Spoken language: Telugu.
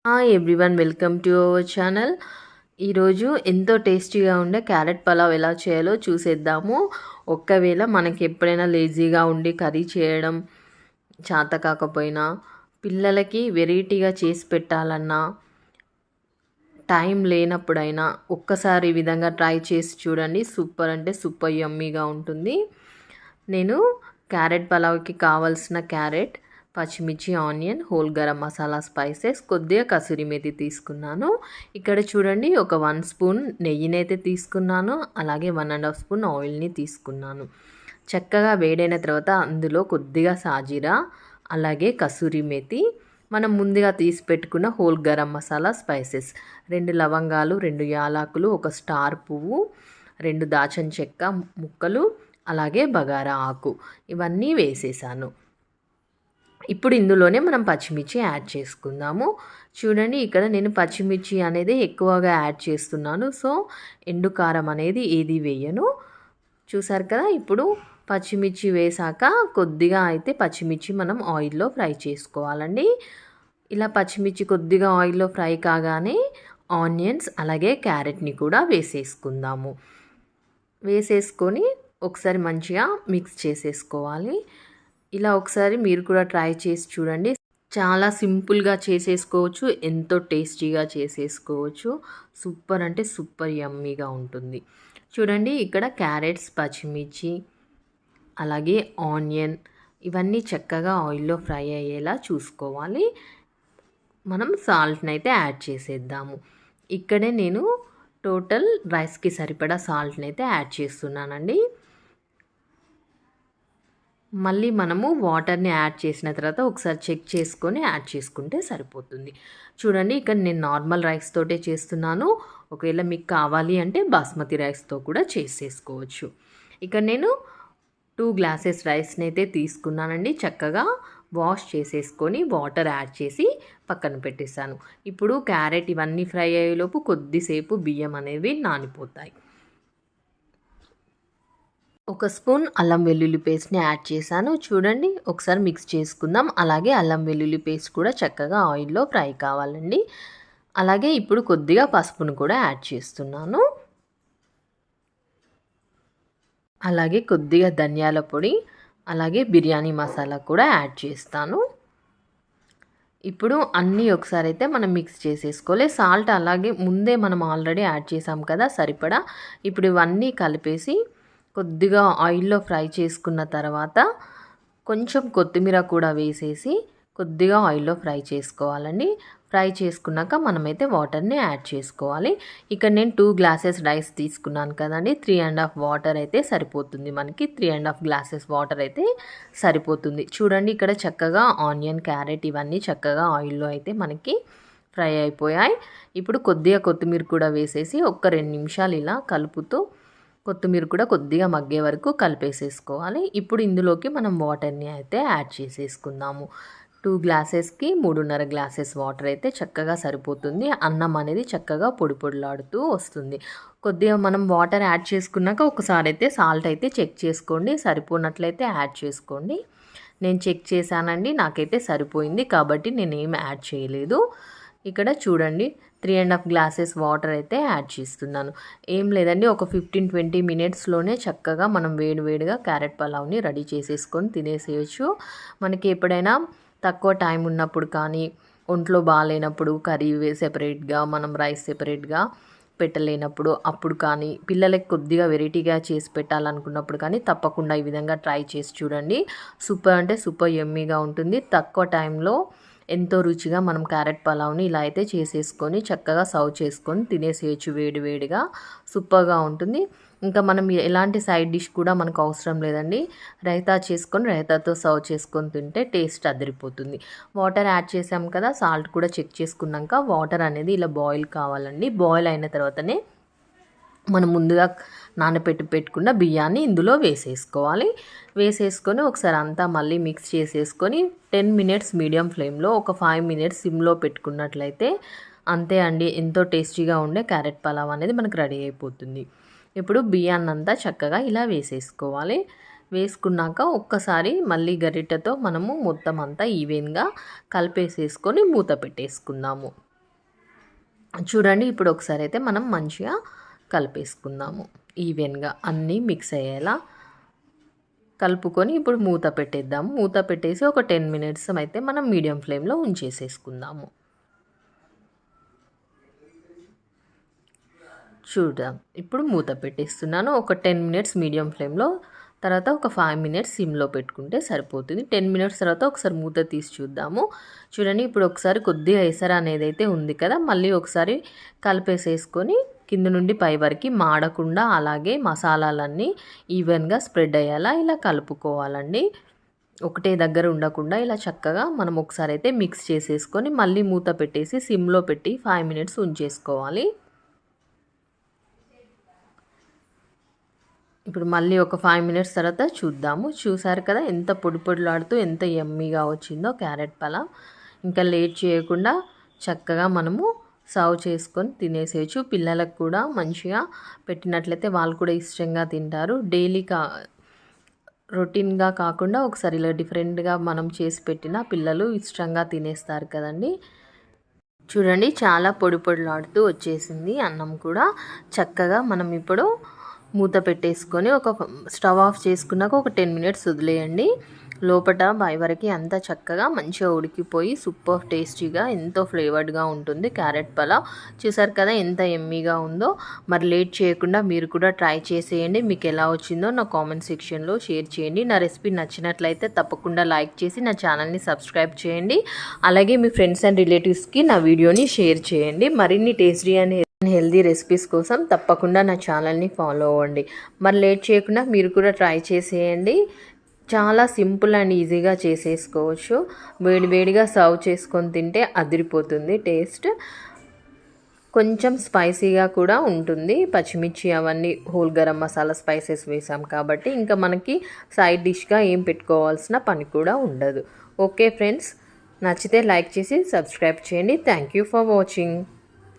Hi everyone, welcome to our channel. ఈరోజు ఎంతో టేస్టీగా ఉండే క్యారెట్ పలావ్ ఎలా చేయాలో చూసేద్దాము. ఒక్కవేళ మనకి ఎప్పుడైనా లేజీగా ఉండి కర్రీ చేయడం చేత కాకపోయినా, పిల్లలకి వెరైటీగా చేసి పెట్టాలన్నా, టైం లేనప్పుడైనా ఒక్కసారి ఈ విధంగా ట్రై చేసి చూడండి. సూపర్ అంటే సూపర్ యమ్మీగా ఉంటుంది. నేను క్యారెట్ పలావ్కి కావాల్సిన క్యారెట్, పచ్చిమిర్చి, onion, whole garam masala spices, కొద్దిగా కసూరి మేతి తీసుకున్నాను. ఇక్కడ చూడండి, ఒక 1 స్పూన్ నెయ్యినైతే తీసుకున్నాను. అలాగే 1.5 స్పూన్ ఆయిల్ని తీసుకున్నాను. చక్కగా వేడైన తర్వాత అందులో కొద్దిగా సాజీరా, అలాగే కసూరి మేతి, మనం ముందుగా తీసి పెట్టుకున్న హోల్ గరం మసాలా స్పైసెస్, 2 లవంగాలు, 2 యాలకులు, 1 స్టార్ పువ్వు, 2 దాల్చిన చెక్క ముక్కలు, అలాగే బగారా ఆకు, ఇవన్నీ వేసేసాను. ఇప్పుడు ఇందులోనే మనం పచ్చిమిర్చి యాడ్ చేసుకుందాము. చూడండి, ఇక్కడ నేను పచ్చిమిర్చి అనేది ఎక్కువగా యాడ్ చేస్తున్నాను. సో ఎండు కారం అనేది ఏది వేయను. చూసారు కదా, ఇప్పుడు పచ్చిమిర్చి వేసాక కొద్దిగా అయితే పచ్చిమిర్చి మనం ఆయిల్లో ఫ్రై చేసుకోవాలండి. ఇలా పచ్చిమిర్చి కొద్దిగా ఆయిల్లో ఫ్రై కాగానే ఆనియన్స్ అలాగే క్యారెట్ని కూడా వేసేసుకుందాము. వేసేసుకొని ఒకసారి మంచిగా మిక్స్ చేసేసుకోవాలి. ఇలా ఒకసారి మీరు కూడా ట్రై చేసి చూడండి. చాలా సింపుల్గా చేసేసుకోవచ్చు, ఎంతో టేస్టీగా చేసేసుకోవచ్చు. సూపర్ అంటే సూపర్ యమ్మీగా ఉంటుంది. చూడండి, ఇక్కడ క్యారెట్స్, పచ్చిమిర్చి, అలాగే ఆనియన్ ఇవన్నీ చక్కగా ఆయిల్లో ఫ్రై అయ్యేలా చూసుకోవాలి. మనం సాల్ట్ని అయితే యాడ్ చేసేద్దాము. ఇక్కడే నేను టోటల్ రైస్కి సరిపడా సాల్ట్ని అయితే యాడ్ చేస్తున్నానండి. మళ్ళీ మనము వాటర్ని యాడ్ చేసిన తర్వాత ఒకసారి చెక్ చేసుకొని యాడ్ చేసుకుంటే సరిపోతుంది. చూడండి, ఇక్కడ నేను నార్మల్ రైస్ తోటే చేస్తున్నాను. ఒకవేళ మీకు కావాలి అంటే బాస్మతి రైస్తో కూడా చేసేసుకోవచ్చు. ఇక్కడ నేను 2 గ్లాసెస్ రైస్ని అయితే తీసుకున్నానండి. చక్కగా వాష్ చేసేసుకొని వాటర్ యాడ్ చేసి పక్కన పెట్టేశాను. ఇప్పుడు క్యారెట్ ఇవన్నీ ఫ్రై అయ్యేలోపు కొద్దిసేపు బియ్యం అనేవి నానిపోతాయి. 1 స్పూన్ అల్లం వెల్లుల్లి పేస్ట్ని యాడ్ చేశాను. చూడండి, ఒకసారి మిక్స్ చేసుకుందాం. అలాగే అల్లం వెల్లుల్లి పేస్ట్ కూడా చక్కగా ఆయిల్లో ఫ్రై కావాలండి. అలాగే ఇప్పుడు కొద్దిగా పసుపును కూడా యాడ్ చేస్తున్నాను. అలాగే కొద్దిగా ధనియాల పొడి, అలాగే బిర్యానీ మసాలా కూడా యాడ్ చేస్తాను. ఇప్పుడు అన్నీ ఒకసారి అయితే మనం మిక్స్ చేసేసుకోవాలి. సాల్ట్ అలాగే ముందే మనం ఆల్రెడీ యాడ్ చేసాం కదా సరిపడా. ఇప్పుడు ఇవన్నీ కలిపేసి కొద్దిగా ఆయిల్లో ఫ్రై చేసుకున్న తర్వాత కొంచెం కొత్తిమీర కూడా వేసేసి కొద్దిగా ఆయిల్లో ఫ్రై చేసుకోవాలండి. ఫ్రై చేసుకున్నాక మనమైతే వాటర్ని యాడ్ చేసుకోవాలి. ఇక్కడ నేను 2 గ్లాసెస్ రైస్ తీసుకున్నాను కదండి. 3.5 వాటర్ అయితే సరిపోతుంది. మనకి 3.5 గ్లాసెస్ వాటర్ అయితే సరిపోతుంది. చూడండి, ఇక్కడ చక్కగా ఆనియన్, క్యారెట్ ఇవన్నీ చక్కగా ఆయిల్లో అయితే మనకి ఫ్రై అయిపోయాయి. ఇప్పుడు కొద్దిగా కొత్తిమీర కూడా వేసేసి ఒక 2 నిమిషాలు ఇలా కలుపుతూ కొత్తిమీర కూడా కొద్దిగా మగ్గే వరకు కలిపేసేసుకోవాలి. ఇప్పుడు ఇందులోకి మనం వాటర్ని అయితే యాడ్ చేసేసుకుందాము. 2 గ్లాసెస్కి 3.5 గ్లాసెస్ వాటర్ అయితే చక్కగా సరిపోతుంది. అన్నం అనేది చక్కగా పొడి పొడిలాడుతూ వస్తుంది. కొద్దిగా మనం వాటర్ యాడ్ చేసుకున్నాక ఒకసారి అయితే సాల్ట్ అయితే చెక్ చేసుకోండి. సరిపోనట్లయితే యాడ్ చేసుకోండి. నేను చెక్ చేశానండి, నాకైతే సరిపోయింది కాబట్టి నేనేం యాడ్ చేయలేదు. ఇక్కడ చూడండి, 3.5 గ్లాసెస్ వాటర్ అయితే యాడ్ చేస్తున్నాను. ఏం లేదండి, ఒక 15-20 మినిట్స్లోనే చక్కగా మనం వేడివేడిగా క్యారెట్ పలావ్ని రెడీ చేసేసుకొని తినేసేయచ్చు. మనకి ఎప్పుడైనా తక్కువ టైం ఉన్నప్పుడు కానీ, ఒంట్లో బాగాలేనప్పుడు కర్రీ సెపరేట్గా, మనం రైస్ సెపరేట్గా పెట్టలేనప్పుడు అప్పుడు కానీ, పిల్లలకి కొద్దిగా వెరైటీగా చేసి పెట్టాలనుకున్నప్పుడు కానీ తప్పకుండా ఈ విధంగా ట్రై చేసి చూడండి. సూపర్ అంటే సూపర్ యమ్మీగా ఉంటుంది. తక్కువ టైంలో ఎంతో రుచిగా మనం క్యారెట్ పలావ్ని ఇలా అయితే చేసేసుకొని చక్కగా సర్వ్ చేసుకొని తినేసేయచ్చు వేడివేడిగా. సూపర్గా ఉంటుంది. ఇంకా మనం ఎలాంటి సైడ్ డిష్ కూడా మనకు అవసరం లేదండి. రైతా చేసుకొని రైతాతో సర్వ్ చేసుకొని తింటే టేస్ట్ అదిరిపోతుంది. వాటర్ యాడ్ చేసాం కదా, సాల్ట్ కూడా చెక్ చేసుకున్నాక వాటర్ అనేది ఇలా బాయిల్ కావాలండి. బాయిల్ అయిన తర్వాతనే మనం ముందుగా పెట్టుకున్న బియ్యాన్ని ఇందులో వేసేసుకోవాలి. వేసేసుకొని ఒకసారి అంతా మళ్ళీ మిక్స్ చేసేసుకొని 10 మినిట్స్ మీడియం ఫ్లేమ్లో, ఒక 5 మినిట్స్ సిమ్లో పెట్టుకున్నట్లయితే అంతే అండి, ఎంతో టేస్టీగా ఉండే క్యారెట్ పలావ్ అనేది మనకు రెడీ అయిపోతుంది. ఇప్పుడు బియ్యాన్ని అంతా చక్కగా ఇలా వేసేసుకోవాలి. వేసుకున్నాక ఒక్కసారి మళ్ళీ గరిటెతో మనము మొత్తం అంతా ఈవెన్గా కలిపేసేసుకొని మూత పెట్టేసుకుందాము. చూడండి ఇప్పుడు ఒకసారి అయితే మనం మంచిగా కలిపేసుకుందాము. ఈవెన్గా అన్నీ మిక్స్ అయ్యేలా కలుపుకొని ఇప్పుడు మూత పెట్టేద్దాము. మూత పెట్టేసి ఒక 10 మినిట్స్ అయితే మనం మీడియం ఫ్లేమ్లో ఉంచేసేసుకుందాము. చూద్దాం, ఇప్పుడు మూత పెట్టేస్తున్నాను. ఒక 10 మినిట్స్ మీడియం ఫ్లేమ్లో, తర్వాత ఒక 5 మినిట్స్ సిమ్లో పెట్టుకుంటే సరిపోతుంది. 10 మినిట్స్ తర్వాత ఒకసారి మూత తీసి చూద్దాము. చూడండి ఇప్పుడు ఒకసారి కొద్దిగా ఎసరు అనేది అయితే ఉంది కదా, మళ్ళీ ఒకసారి కలిపేసేసుకొని కింద నుండి పై వరకు మాడకుండా అలాగే మసాలాలన్నీ ఈవెన్గా స్ప్రెడ్ అయ్యేలా ఇలా కలుపుకోవాలండి. ఒకటే దగ్గర ఉండకుండా ఇలా చక్కగా మనం ఒకసారి అయితే మిక్స్ చేసేసుకొని మళ్ళీ మూత పెట్టేసి సిమ్లో పెట్టి 5 మినిట్స్ ఉంచేసుకోవాలి. ఇప్పుడు మళ్ళీ ఒక 5 మినిట్స్ తర్వాత చూద్దాము. చూసారు కదా ఎంత పొడి పొడిలాడుతూ ఎంత యమ్మీగా వచ్చిందో క్యారెట్ పలావ్. ఇంకా లేట్ చేయకుండా చక్కగా మనము సర్వ్ చేసుకొని తినేసేయచ్చు. పిల్లలకు కూడా మంచిగా పెట్టినట్లయితే వాళ్ళు కూడా ఇష్టంగా తింటారు. డైలీ రొటీన్గా కాకుండా ఒకసారి ఇలా డిఫరెంట్గా మనం చేసి పెట్టిన పిల్లలు ఇష్టంగా తినేస్తారు కదండి. చూడండి చాలా పొడి పొడిలాడుతూ వచ్చేసింది అన్నం కూడా. చక్కగా మనం ఇప్పుడు మూత పెట్టేసుకొని ఒక స్టవ్ ఆఫ్ చేసుకున్నాక ఒక 10 మినిట్స్ వదిలేయండి. లోపల బై వరకు అంతా చక్కగా మంచిగా ఉడికిపోయి సూపర్ టేస్టీగా ఎంతో ఫ్లేవర్డ్గా ఉంటుంది క్యారెట్ పలావ్. చూసారు కదా ఎంత ఎమ్మీగా ఉందో. మరి లేట్ చేయకుండా మీరు కూడా ట్రై చేసేయండి. మీకు ఎలా వచ్చిందో నా కామెంట్ సెక్షన్లో షేర్ చేయండి. నా రెసిపీ నచ్చినట్లయితే తప్పకుండా లైక్ చేసి నా ఛానల్ని సబ్స్క్రైబ్ చేయండి. అలాగే మీ ఫ్రెండ్స్ అండ్ రిలేటివ్స్కి నా వీడియోని షేర్ చేయండి. మరిన్ని టేస్టీ అండ్ హెల్దీ రెసిపీస్ కోసం తప్పకుండా నా ఛానల్ని ఫాలో అవ్వండి. మరి లేట్ చేయకుండా మీరు కూడా ట్రై చేసేయండి. చాలా సింపుల్ అండ్ ఈజీగా చేసేసుకోవచ్చు. వేడివేడిగా సర్వ్ చేసుకొని తింటే అదిరిపోతుంది టేస్ట్. కొంచెం స్పైసీగా కూడా ఉంటుంది. పచ్చిమిర్చి అవన్నీ హోల్ గరం మసాలా స్పైసెస్ వేసాం కాబట్టి ఇంకా మనకి సైడ్ డిష్గా ఏం పెట్టుకోవాల్సిన పని కూడా ఉండదు. ఓకే ఫ్రెండ్స్, నచ్చితే లైక్ చేసి సబ్స్క్రైబ్ చేయండి. Thank you for watching.